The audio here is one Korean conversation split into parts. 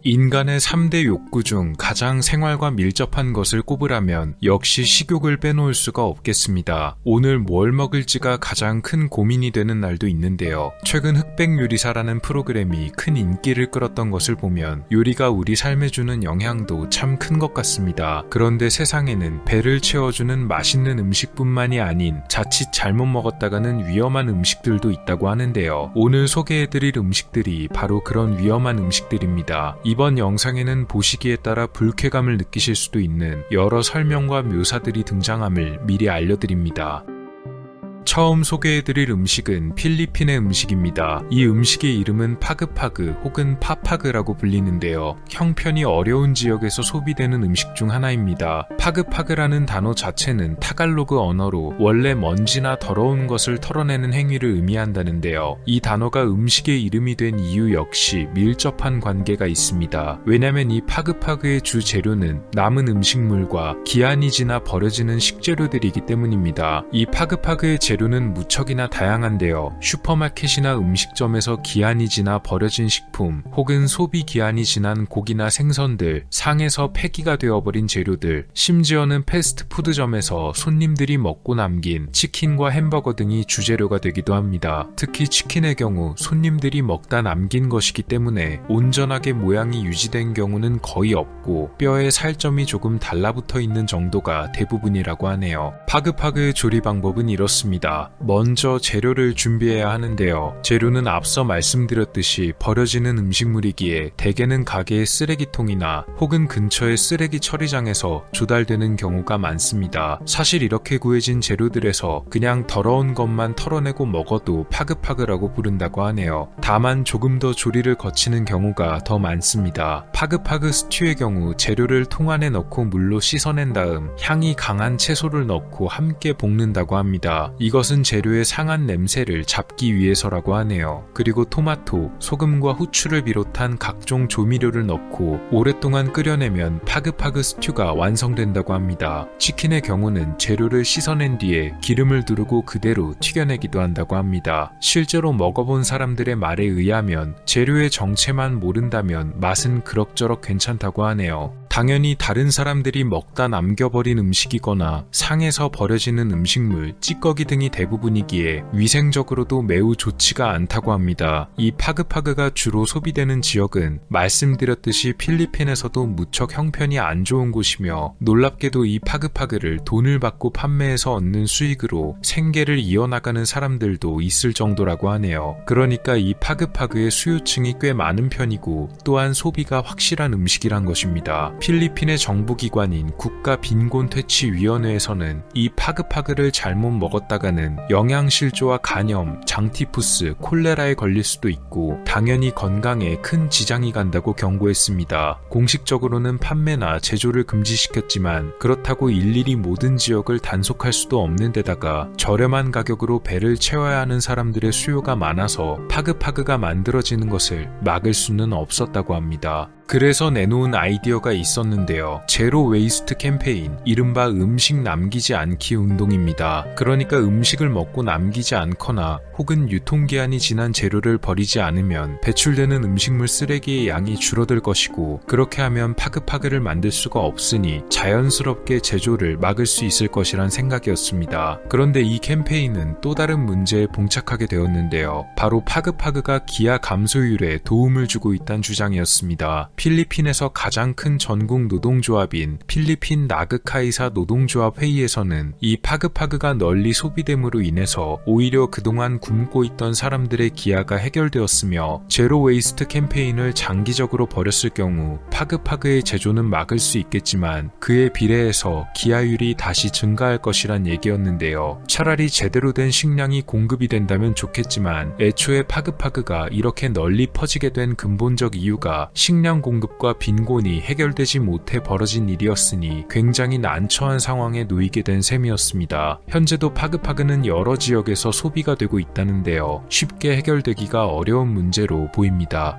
인간의 3대 욕구 중 가장 생활과 밀접한 것을 꼽으라면 역시 식욕을 빼놓을 수가 없겠습니다. 오늘 뭘 먹을지가 가장 큰 고민이 되는 날도 있는데요. 최근 흑백요리사라는 프로그램이 큰 인기를 끌었던 것을 보면 요리가 우리 삶에 주는 영향도 참 큰 것 같습니다. 그런데 세상에는 배를 채워주는 맛있는 음식뿐만이 아닌 자칫 잘못 먹었다가는 위험한 음식들도 있다고 하는데요. 오늘 소개해드릴 음식들이 바로 그런 위험한 음식들입니다. 이번 영상에는 보시기에 따라 불쾌감을 느끼실 수도 있는 여러 설명과 묘사들이 등장함을 미리 알려드립니다. 처음 소개해드릴 음식은 필리핀의 음식입니다. 이 음식의 이름은 파그파그 혹은 파파그라고 불리는데요. 형편이 어려운 지역에서 소비되는 음식 중 하나입니다. 파그파그라는 단어 자체는 타갈로그 언어로 원래 먼지나 더러운 것을 털어내는 행위를 의미한다는데요. 이 단어가 음식의 이름이 된 이유 역시 밀접한 관계가 있습니다. 왜냐면 이 파그파그의 주 재료는 남은 음식물과 기한이 지나 버려지는 식재료들이기 때문입니다. 이 파그파그의 재료는 무척이나 다양한데요. 슈퍼마켓이나 음식점에서 기한이 지나 버려진 식품 혹은 소비 기한이 지난 고기나 생선들, 상에서 폐기가 되어버린 재료들, 심지어는 패스트푸드점에서 손님들이 먹고 남긴 치킨과 햄버거 등이 주재료가 되기도 합니다. 특히 치킨의 경우 손님들이 먹다 남긴 것이기 때문에 온전하게 모양이 유지된 경우는 거의 없고 뼈에 살점이 조금 달라붙어 있는 정도가 대부분이라고 하네요. 파그파그의 조리 방법은 이렇습니다. 먼저 재료를 준비해야 하는데요. 재료는 앞서 말씀드렸듯이 버려지는 음식물이기에 대개는 가게의 쓰레기통이나 혹은 근처의 쓰레기 처리장에서 조달되는 경우가 많습니다. 사실 이렇게 구해진 재료들에서 그냥 더러운 것만 털어내고 먹어도 파그파그라고 부른다고 하네요. 다만 조금 더 조리를 거치는 경우가 더 많습니다. 파그파그 스튜의 경우 재료를 통 안에 넣고 물로 씻어낸 다음 향이 강한 채소를 넣고 함께 볶는다고 합니다. 이것은 재료의 상한 냄새를 잡기 위해서라고 하네요. 그리고 토마토, 소금과 후추를 비롯한 각종 조미료를 넣고 오랫동안 끓여내면 파그파그 스튜가 완성된다고 합니다. 치킨의 경우는 재료를 씻어낸 뒤에 기름을 두르고 그대로 튀겨내기도 한다고 합니다. 실제로 먹어본 사람들의 말에 의하면 재료의 정체만 모른다면 맛은 그럭저럭 괜찮다고 하네요. 당연히 다른 사람들이 먹다 남겨버린 음식이거나 상에서 버려지는 음식물, 찌꺼기 등이 대부분이기에 위생적으로도 매우 좋지가 않다고 합니다. 이 파그파그가 주로 소비되는 지역은 말씀드렸듯이 필리핀에서도 무척 형편이 안 좋은 곳이며 놀랍게도 이 파그파그를 돈을 받고 판매해서 얻는 수익으로 생계를 이어나가는 사람들도 있을 정도라고 하네요. 그러니까 이 파그파그의 수요층이 꽤 많은 편이고 또한 소비가 확실한 음식이란 것입니다. 필리핀의 정부기관인 국가빈곤퇴치위원회에서는 이 파그파그를 잘못 먹었다가는 영양실조와 간염, 장티푸스, 콜레라에 걸릴 수도 있고 당연히 건강에 큰 지장이 간다고 경고했습니다. 공식적으로는 판매나 제조를 금지시켰지만 그렇다고 일일이 모든 지역을 단속할 수도 없는 데다가 저렴한 가격으로 배를 채워야 하는 사람들의 수요가 많아서 파그파그가 만들어지는 것을 막을 수는 없었다고 합니다. 그래서 내놓은 아이디어가 있었는데요. 제로 웨이스트 캠페인, 이른바 음식 남기지 않기 운동입니다. 그러니까 음식을 먹고 남기지 않거나 혹은 유통기한이 지난 재료를 버리지 않으면 배출되는 음식물 쓰레기의 양이 줄어들 것이고 그렇게 하면 파그파그를 만들 수가 없으니 자연스럽게 제조를 막을 수 있을 것이란 생각이었습니다. 그런데 이 캠페인은 또 다른 문제에 봉착하게 되었는데요. 바로 파그파그가 기아 감소율에 도움을 주고 있다는 주장이었습니다. 필리핀에서 가장 큰 전국 노동조합인 필리핀 나그카이사 노동조합 회의에서는 이 파그파그가 널리 소비됨으로 인해서 오히려 그동안 굶고 있던 사람들의 기아가 해결되었으며 제로 웨이스트 캠페인을 장기적으로 벌였을 경우 파그파그의 제조는 막을 수 있겠지만 그에 비례해서 기아율이 다시 증가할 것이란 얘기였는데요. 차라리 제대로 된 식량이 공급이 된다면 좋겠지만 애초에 파그파그가 이렇게 널리 퍼지게 된 근본적 이유가 식량 공급과 빈곤이 해결되지 못해 벌어진 일이었으니 굉장히 난처한 상황에 놓이게 된 셈이었습니다. 현재도 파그파그는 여러 지역에서 소비가 되고 있다는데요. 쉽게 해결되기가 어려운 문제로 보입니다.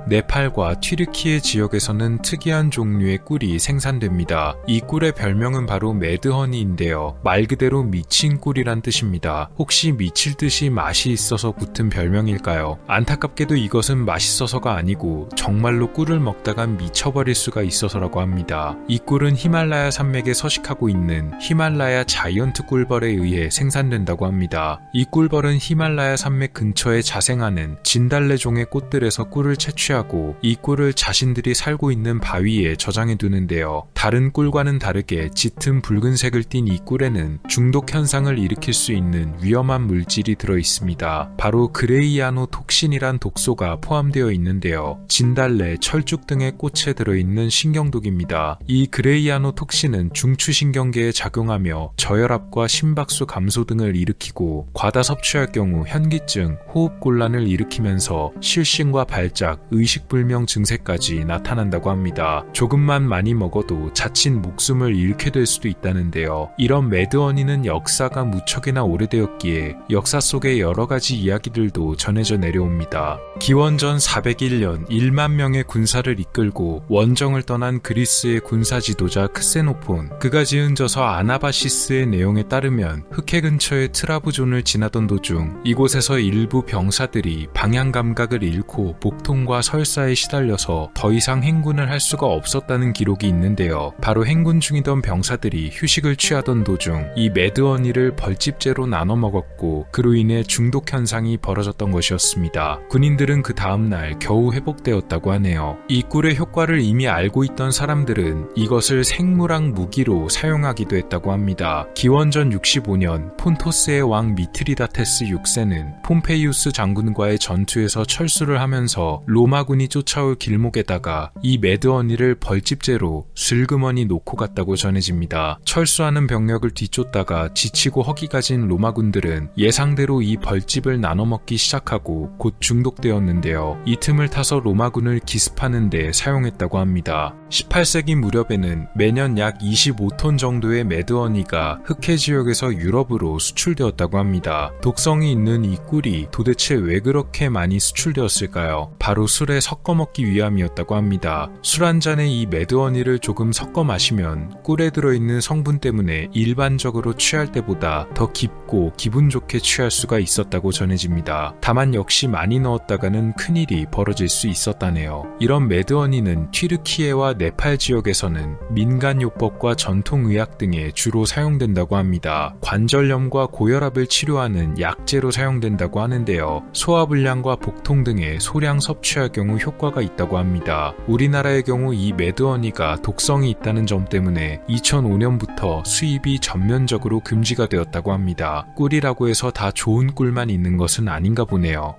네팔과 튀르키예 지역에서는 특이한 종류의 꿀이 생산됩니다. 이 꿀의 별명은 바로 매드허니인데요. 말 그대로 미친 꿀이란 뜻입니다. 혹시 미칠 듯이 맛이 있어서 붙은 별명일까요? 안타깝게도 이것은 맛있어서가 아니고 정말로 꿀을 먹다가 미쳐버릴 수가 있어서라고 합니다. 이 꿀은 히말라야 산맥에 서식하고 있는 히말라야 자이언트 꿀벌에 의해 생산된다고 합니다. 이 꿀벌은 히말라야 산맥 근처에 자생하는 진달래종의 꽃들에서 꿀을 채취하고 이 꿀을 자신들이 살고 있는 바위에 저장해 두는데요. 다른 꿀과는 다르게 짙은 붉은색을 띤 이 꿀에는 중독 현상을 일으킬 수 있는 위험한 물질이 들어 있습니다. 바로 그레이아노톡신이란 독소가 포함되어 있는데요. 진달래, 철쭉 등의 꽃에 들어있는 신경독입니다. 이 그레이아노톡신은 중추신경계에 작용하며 저혈압과 심박수 감소 등을 일으키고 과다 섭취할 경우 현기증, 호흡곤란을 일으키면서 실신과 발작, 의식불명 증세까지 나타난다고 합니다. 조금만 많이 먹어도 자칫 목숨을 잃게 될 수도 있다는데요. 이런 매드허니는 역사가 무척이나 오래되었기에 역사 속의 여러가지 이야기들도 전해져 내려옵니다. 기원전 401년 1만 명의 군사를 이끌고 원정을 떠난 그리스의 군사 지도자 크세노폰, 그가 지은 저서 아나바시스의 내용에 따르면 흑해 근처의 트라부존을 지나던 도중 이곳에서 일부 병사들이 방향 감각을 잃고 복통과 설사에 시달려서 더 이상 행군을 할 수가 없었다는 기록이 있는데요. 바로 행군 중이던 병사들이 휴식을 취하던 도중 이 매드허니를 벌집제로 나눠 먹었고 그로 인해 중독 현상이 벌어졌던 것이었습니다. 군인들은 그 다음날 겨우 회복되었다고 하네요. 이 꿀의 효과를 이미 알고 있던 사람들은 이것을 생무랑 무기로 사용하기도 했다고 합니다. 기원전 65년 폰토스의 왕 미트리다테스 6세는 폼페이우스 장군과의 전투에서 철수를 하면서 로마군이 쫓아올 길목에다가 이 매드허니를 벌집제로 슬그머니 놓고 갔다고 전해집니다. 철수하는 병력을 뒤쫓다가 지치고 허기가 진 로마군들은 예상대로 이 벌집을 나눠 먹기 시작하고 곧 중독되었는데요. 이 틈을 타서 로마군을 기습하는 데 사용했다고 합니다. 18세기 무렵에는 매년 약 25톤 정도의 매드허니가 흑해 지역에서 유럽으로 수출되었다고 합니다. 독성이 있는 이 꿀이 도대체 왜 그렇게 많이 수출되었을까요? 바로 술에 섞어 먹기 위함이었다고 합니다. 술 한 잔에 이 매드허니를 조금 섞어 마시면 꿀에 들어있는 성분 때문에 일반적으로 취할 때보다 더 깊고 기분 좋게 취할 수가 있었다고 전해집니다. 다만 역시 많이 넣었다가는 큰일이 벌어질 수 있었다네요. 이런 매드허니는 튀르키예와 네팔 지역에서는 민간요법과 전통의학 등에 주로 사용된다고 합니다. 관절염과 고혈압을 치료하는 약재로 사용된다고 하는데요. 소화불량과 복통 등의 소량 섭취할 경우 효과가 있다고 합니다. 우리나라의 경우 이 매드허니가 독성이 있다는 점 때문에 2005년부터 수입이 전면적으로 금지가 되었다고 합니다. 꿀이라고 해서 다 좋은 꿀만 있는 것은 아닌가 보네요.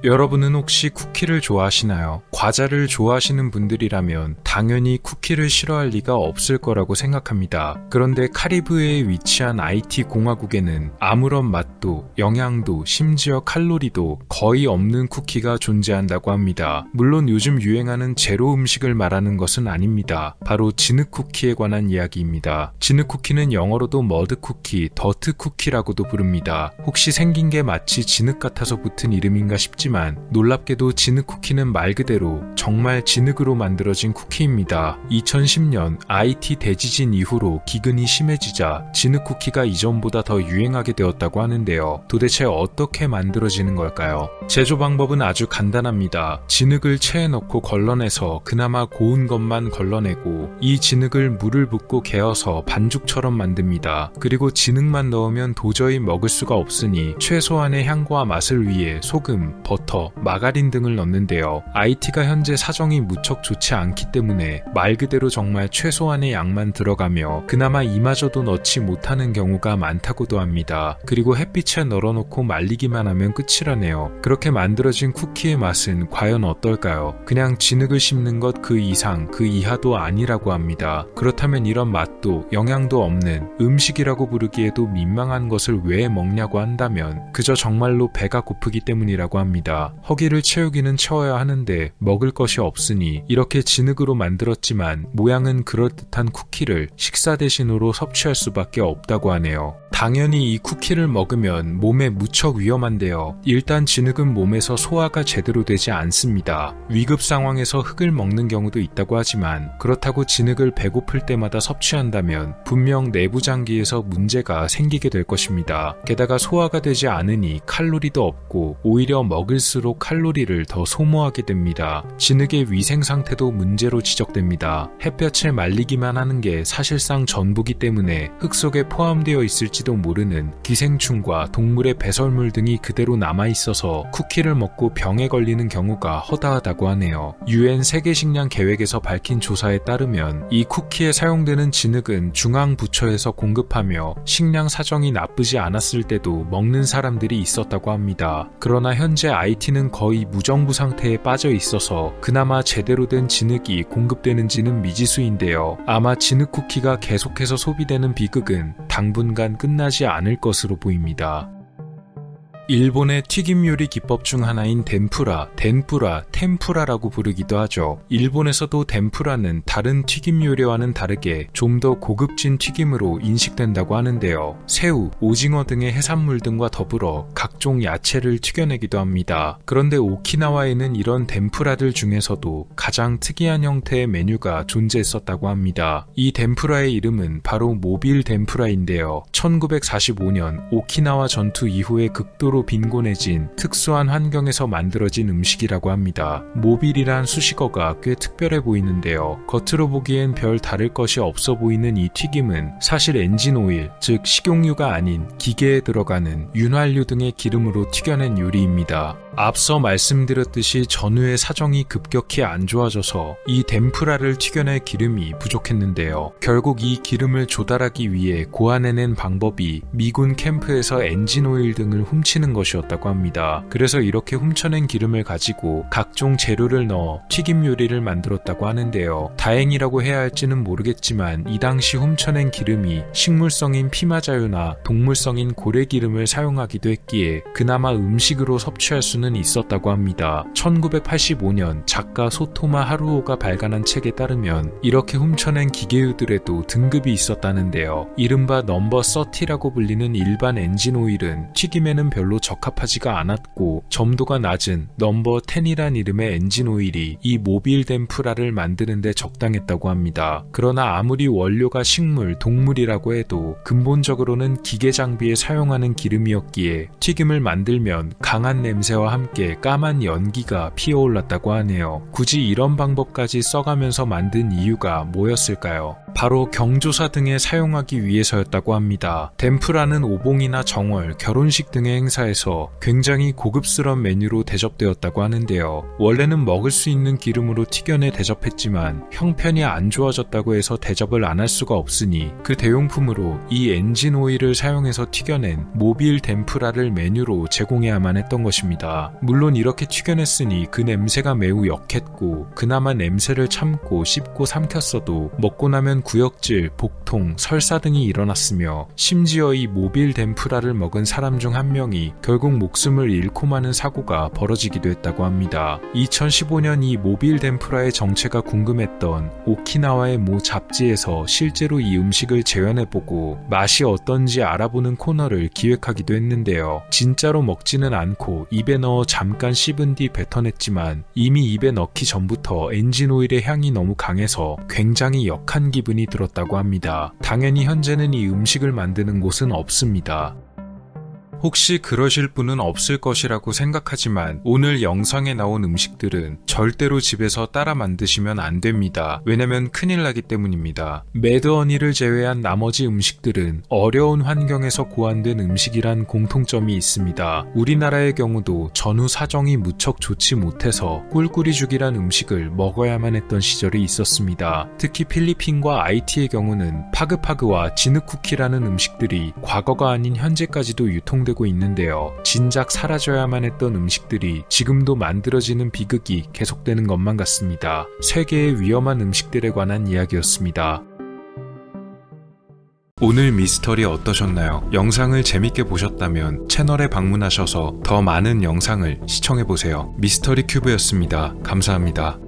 여러분은 혹시 쿠키를 좋아하시나요? 과자를 좋아하시는 분들이라면 당연히 쿠키를 싫어할 리가 없을 거라고 생각합니다. 그런데 카리브해에 위치한 IT 공화국에는 아무런 맛도, 영양도, 심지어 칼로리도 거의 없는 쿠키가 존재한다고 합니다. 물론 요즘 유행하는 제로 음식을 말하는 것은 아닙니다. 바로 진흙 쿠키에 관한 이야기입니다. 진흙 쿠키는 영어로도 머드 쿠키, 더트 쿠키라고도 부릅니다. 혹시 생긴 게 마치 진흙 같아서 붙은 이름인가 싶지만 놀랍게도 진흙 쿠키는 말 그대로 정말 진흙으로 만들어진 쿠키입니다. 2010년 IT 대지진 이후로 기근이 심해지자 진흙 쿠키가 이전보다 더 유행하게 되었다고 하는데요. 도대체 어떻게 만들어지는 걸까요? 제조 방법은 아주 간단합니다. 진흙을 체에 넣고 걸러내서 그나마 고운 것만 걸러내고 이 진흙을 물을 붓고 개어서 반죽처럼 만듭니다. 그리고 진흙만 넣으면 도저히 먹을 수가 없으니 최소한의 향과 맛을 위해 소금, 버터, 마가린 등을 넣는데요. IT가 현재 사정이 무척 좋지 않기 때문에 말 그대로 정말 최소한의 양만 들어가며 그나마 이마저도 넣지 못하는 경우가 많다고도 합니다. 그리고 햇빛에 널어놓고 말리기만 하면 끝이라네요. 그렇게 만들어진 쿠키의 맛은 과연 어떨까요? 그냥 진흙을 씹는 것 그 이상 그 이하도 아니라고 합니다. 그렇다면 이런 맛도 영양도 없는 음식이라고 부르기에도 민망한 것을 왜 먹냐고 한다면 그저 정말로 배가 고프기 때문이라고 합니다. 허기를 채우기는 채워야 하는데 먹을 것이 없으니 이렇게 진흙으로 만들었지만 모양은 그럴듯한 쿠키를 식사 대신으로 섭취할 수밖에 없다고 하네요. 당연히 이 쿠키를 먹으면 몸에 무척 위험한데요. 일단 진흙은 몸에서 소화가 제대로 되지 않습니다. 위급 상황에서 흙을 먹는 경우도 있다고 하지만 그렇다고 진흙을 배고플 때마다 섭취한다면 분명 내부 장기에서 문제가 생기게 될 것입니다. 게다가 소화가 되지 않으니 칼로리도 없고 오히려 먹을수록 칼로리를 더 소모하게 됩니다. 진흙의 위생 상태도 문제로 지적됩니다. 햇볕에 말리기만 하는 게 사실상 전부기 때문에 흙 속에 포함되어 있을지도 모르는 기생충과 동물의 배설물 등이 그대로 남아있어서 쿠키를 먹고 병에 걸리는 경우가 허다하다고 하네요. UN 세계식량 계획에서 밝힌 조사에 따르면 이 쿠키에 사용되는 진흙은 중앙부처에서 공급하며 식량 사정이 나쁘지 않았을 때도 먹는 사람들이 있었다고 합니다. 그러나 현재 IT는 거의 무정부 상태에 빠져 있어서 그나마 제대로 된 진흙이 공급되는지는 미지수인데요. 아마 진흙 쿠키가 계속해서 소비되는 비극은 당분간 끝나지 않을 것으로 보입니다. 일본의 튀김 요리 기법 중 하나인 덴푸라, 템푸라라고 부르기도 하죠. 일본에서도 덴푸라는 다른 튀김 요리와는 다르게 좀 더 고급진 튀김으로 인식된다고 하는데요. 새우, 오징어 등의 해산물 등과 더불어 각종 야채를 튀겨내기도 합니다. 그런데 오키나와에는 이런 덴푸라들 중에서도 가장 특이한 형태의 메뉴가 존재했었다고 합니다. 이 덴푸라의 이름은 바로 모빌 덴푸라인데요. 1945년 오키나와 전투 이후에 극도로 빈곤해진 특수한 환경에서 만들어진 음식이라고 합니다. 모빌이란 수식어가 꽤 특별해 보이는데요. 겉으로 보기엔 별 다를 것이 없어 보이는 이 튀김은 사실 엔진오일, 즉 식용유가 아닌 기계에 들어가는 윤활유 등의 기름으로 튀겨낸 요리입니다. 앞서 말씀드렸듯이 전후의 사정이 급격히 안 좋아져서 이 덴푸라를 튀겨낼 기름이 부족했는데요. 결국 이 기름을 조달하기 위해 고안해낸 방법이 미군 캠프에서 엔진오일 등을 훔치는 것이었다고 합니다. 그래서 이렇게 훔쳐낸 기름을 가지고 각종 재료를 넣어 튀김 요리를 만들었다고 하는데요. 다행이라고 해야 할지는 모르겠지만 이 당시 훔쳐낸 기름이 식물성인 피마자유나 동물성인 고래기름을 사용하기도 했기에 그나마 음식으로 섭취할 수는 있었다고 합니다. 1985년 작가 소토마 하루오가 발간한 책에 따르면 이렇게 훔쳐낸 기계유들에도 등급이 있었다는데요. 이른바 넘버 30라고 불리는 일반 엔진오일은 튀김에는 별로 적합하지가 않았고 점도가 낮은 넘버 10이란 이름의 엔진오일이 이 모빌 덴푸라를 만드는 데 적당했다고 합니다. 그러나 아무리 원료가 식물, 동물이라고 해도 근본적으로는 기계 장비에 사용하는 기름이었기에 튀김을 만들면 강한 냄새와 함께 까만 연기가 피어올랐다고 하네요. 굳이 이런 방법까지 써가면서 만든 이유가 뭐였을까요? 바로 경조사 등에 사용하기 위해서였다고 합니다. 덴푸라는 오봉이나 정월, 결혼식 등의 행사에서 굉장히 고급스러운 메뉴로 대접되었다고 하는데요. 원래는 먹을 수 있는 기름으로 튀겨내 대접했지만 형편이 안 좋아졌다고 해서 대접을 안 할 수가 없으니 그 대용품으로 이 엔진 오일을 사용해서 튀겨낸 모빌 덴푸라를 메뉴로 제공해야만 했던 것입니다. 물론 이렇게 튀겨냈으니 그 냄새가 매우 역했고 그나마 냄새를 참고 씹고 삼켰어도 먹고 나면 구역질, 복통, 설사 등이 일어났으며 심지어 이 모빌 덴푸라를 먹은 사람 중 한 명이 결국 목숨을 잃고 마는 사고가 벌어지기도 했다고 합니다. 2015년 이 모빌 덴푸라의 정체가 궁금했던 오키나와의 모 잡지에서 실제로 이 음식을 재현해보고 맛이 어떤지 알아보는 코너를 기획하기도 했는데요. 진짜로 먹지는 않고 입에 넣어 잠깐 씹은 뒤 뱉어냈지만 이미 입에 넣기 전부터 엔진오일의 향이 너무 강해서 굉장히 역한 기분이 들었다고 합니다. 당연히 현재는 이 음식을 만드는 곳은 없습니다. 혹시 그러실 분은 없을 것이라고 생각하지만 오늘 영상에 나온 음식들은 절대로 집에서 따라 만드시면 안 됩니다. 왜냐면 큰일 나기 때문입니다. 매드허니를 제외한 나머지 음식들은 어려운 환경에서 고안된 음식이란 공통점이 있습니다. 우리나라의 경우도 전후 사정이 무척 좋지 못해서 꿀꿀이죽이란 음식을 먹어야만 했던 시절이 있었습니다. 특히 필리핀과 IT의 경우는 파그파그와 진흙쿠키라는 음식들이 과거가 아닌 현재까지도 유통되고 있는데요. 진작 사라져야만 했던 음식들이 지금도 만들어지는 비극이 계속되는 것만 같습니다. 세계의 위험한 음식들에 관한 이야기였습니다. 오늘 미스터리 어떠셨나요? 영상을 재밌게 보셨다면 채널에 방문하셔서 더 많은 영상을 시청해보세요. 미스터리 큐브였습니다. 감사합니다.